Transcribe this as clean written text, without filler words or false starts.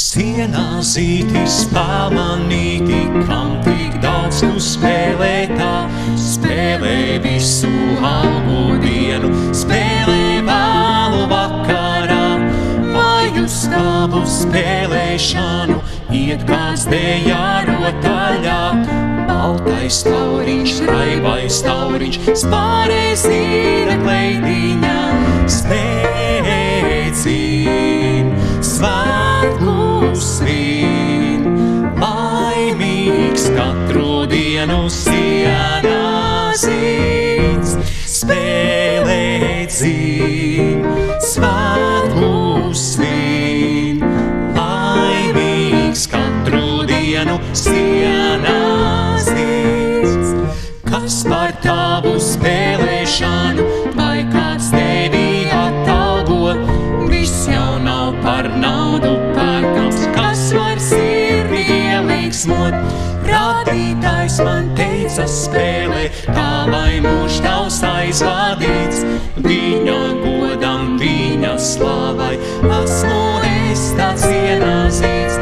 Sienā zītis pamanīti, kam tik daudz tu spēlē tā. Spēlē visu algu dienu, spēlē vēlu vakarā. Vai uz tavu spēlēšanu iet kāds dejā rotaļā? Baltais tauriņš, raibais tauriņš, spārē zīra kleidiņā. Spēcīn, svētku svin, laimīgs katru dienu sienā zīts. Spēlē dzīn, svētku svin, laimīgs katru dienu sienā zīts. Kas par tavu spēlēšanu, vai kāds tevi atalgo? Viss jau nav par naudu pērkams, kas var sirdi ieliksmot. Radītājs man teica spēlē, tā lai mūžs tavs aizvadīts. Viņa godam, viņa slavai, esmu es tāds ienāzīts.